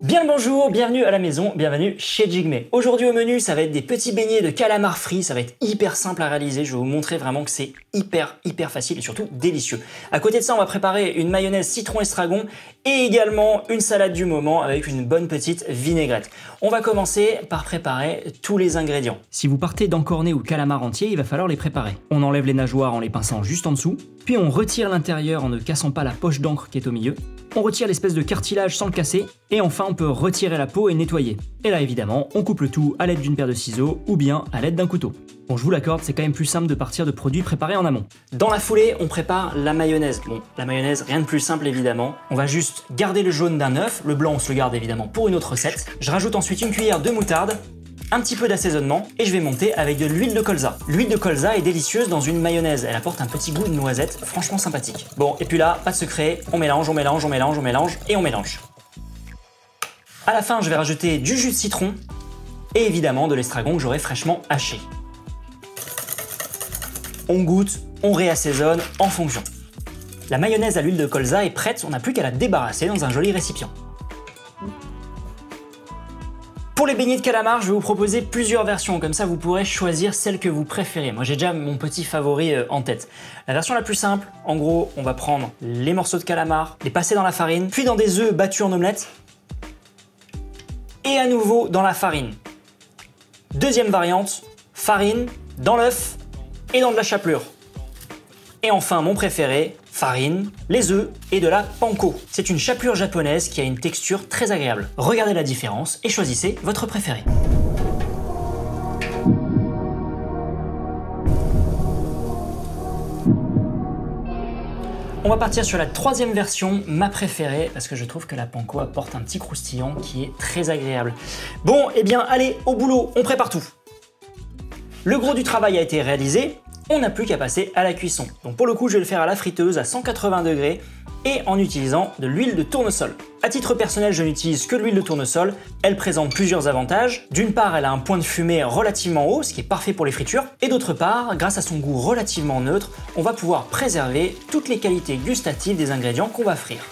Bien le bonjour, bienvenue à la maison, bienvenue chez Jigme. Aujourd'hui au menu, ça va être des petits beignets de calamar frit, ça va être hyper simple à réaliser, je vais vous montrer vraiment que c'est hyper facile et surtout délicieux. À côté de ça, on va préparer une mayonnaise citron estragon et également une salade du moment avec une bonne petite vinaigrette. On va commencer par préparer tous les ingrédients. Si vous partez d'encornet ou de calamar entier, il va falloir les préparer. On enlève les nageoires en les pinçant juste en dessous, puis on retire l'intérieur en ne cassant pas la poche d'encre qui est au milieu. On retire l'espèce de cartilage sans le casser, et enfin on peut retirer la peau et nettoyer. Et là évidemment, on coupe le tout à l'aide d'une paire de ciseaux ou bien à l'aide d'un couteau. Bon, je vous l'accorde, c'est quand même plus simple de partir de produits préparés en amont. Dans la foulée, on prépare la mayonnaise. Bon, la mayonnaise, rien de plus simple évidemment. On va juste garder le jaune d'un œuf, le blanc on se le garde évidemment pour une autre recette. Je rajoute ensuite une cuillère de moutarde, un petit peu d'assaisonnement et je vais monter avec de l'huile de colza. L'huile de colza est délicieuse dans une mayonnaise, elle apporte un petit goût de noisette franchement sympathique. Bon, et puis là, pas de secret, on mélange et on mélange. À la fin, je vais rajouter du jus de citron et évidemment de l'estragon que j'aurai fraîchement haché. On goûte, on réassaisonne en fonction. La mayonnaise à l'huile de colza est prête, on n'a plus qu'à la débarrasser dans un joli récipient. Pour les beignets de calamar, je vais vous proposer plusieurs versions, comme ça vous pourrez choisir celle que vous préférez. Moi j'ai déjà mon petit favori en tête. La version la plus simple, en gros, on va prendre les morceaux de calamar, les passer dans la farine, puis dans des œufs battus en omelette, et à nouveau dans la farine. Deuxième variante, farine, dans l'œuf et dans de la chapelure. Et enfin mon préféré, farine, les œufs et de la panko. C'est une chapelure japonaise qui a une texture très agréable. Regardez la différence et choisissez votre préféré. On va partir sur la troisième version, ma préférée, parce que je trouve que la panko apporte un petit croustillant qui est très agréable. Bon, eh bien allez, au boulot, on prépare tout. Le gros du travail a été réalisé. On n'a plus qu'à passer à la cuisson. Donc pour le coup, je vais le faire à la friteuse à 180 degrés et en utilisant de l'huile de tournesol. À titre personnel, je n'utilise que l'huile de tournesol. Elle présente plusieurs avantages. D'une part, elle a un point de fumée relativement haut, ce qui est parfait pour les fritures. Et d'autre part, grâce à son goût relativement neutre, on va pouvoir préserver toutes les qualités gustatives des ingrédients qu'on va frire.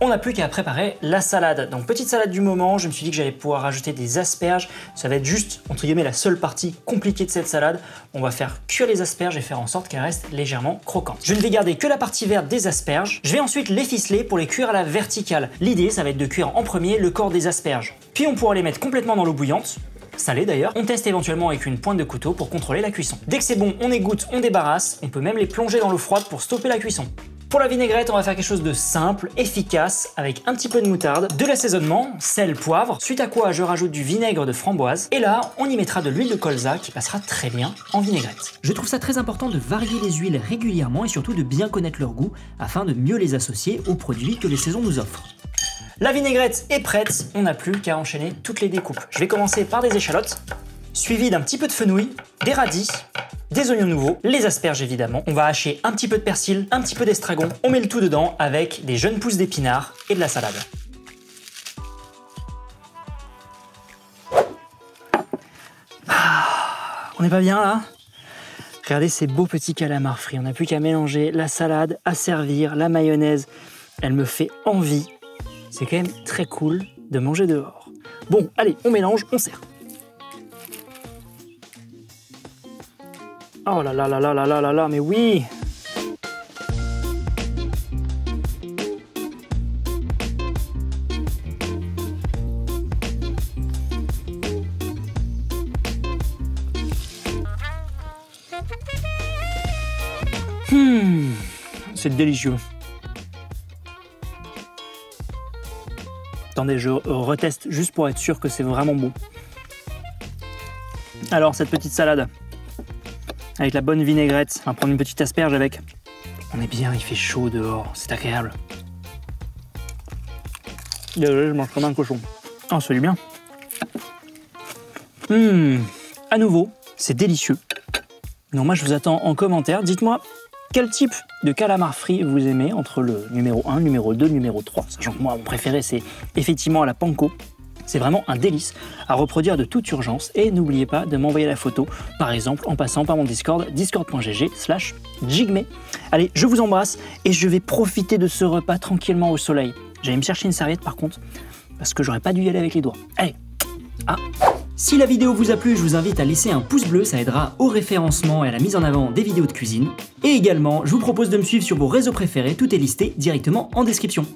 On n'a plus qu'à préparer la salade. Donc petite salade du moment, je me suis dit que j'allais pouvoir rajouter des asperges. Ça va être juste, entre guillemets, la seule partie compliquée de cette salade. On va faire cuire les asperges et faire en sorte qu'elles restent légèrement croquantes. Je ne vais garder que la partie verte des asperges. Je vais ensuite les ficeler pour les cuire à la verticale. L'idée, ça va être de cuire en premier le corps des asperges. Puis on pourra les mettre complètement dans l'eau bouillante. Salé d'ailleurs. On teste éventuellement avec une pointe de couteau pour contrôler la cuisson. Dès que c'est bon, on égoutte, on débarrasse. On peut même les plonger dans l'eau froide pour stopper la cuisson. Pour la vinaigrette, on va faire quelque chose de simple, efficace, avec un petit peu de moutarde, de l'assaisonnement, sel, poivre, suite à quoi je rajoute du vinaigre de framboise, et là, on y mettra de l'huile de colza qui passera très bien en vinaigrette. Je trouve ça très important de varier les huiles régulièrement et surtout de bien connaître leur goût afin de mieux les associer aux produits que les saisons nous offrent. La vinaigrette est prête, on n'a plus qu'à enchaîner toutes les découpes. Je vais commencer par des échalotes, suivi d'un petit peu de fenouil, des radis, des oignons nouveaux, les asperges évidemment. On va hacher un petit peu de persil, un petit peu d'estragon. On met le tout dedans avec des jeunes pousses d'épinards et de la salade. On n'est pas bien là? Regardez ces beaux petits calamars frits. On n'a plus qu'à mélanger la salade, à servir, la mayonnaise. Elle me fait envie. C'est quand même très cool de manger dehors. Bon, allez, on mélange, on sert. Oh là là là là là là là là, mais oui! C'est délicieux. Attendez, je reteste juste pour être sûr que c'est vraiment bon. Alors, cette petite salade, avec la bonne vinaigrette, on va prendre une petite asperge avec. On est bien, il fait chaud dehors, c'est agréable. Désolé, je mange comme un cochon. Oh, ça lui bien. À nouveau, c'est délicieux. Donc moi, je vous attends en commentaire. Dites-moi quel type de calamar frit vous aimez entre le numéro 1, numéro 2, numéro 3. Sachant que moi, mon préféré, c'est effectivement la panko. C'est vraiment un délice à reproduire de toute urgence et n'oubliez pas de m'envoyer la photo, par exemple en passant par mon Discord, discord.gg/jigme. Allez, je vous embrasse et je vais profiter de ce repas tranquillement au soleil. J'allais me chercher une serviette par contre, parce que j'aurais pas dû y aller avec les doigts. Allez. Ah. Si la vidéo vous a plu, je vous invite à laisser un pouce bleu, ça aidera au référencement et à la mise en avant des vidéos de cuisine. Et également, je vous propose de me suivre sur vos réseaux préférés, tout est listé directement en description.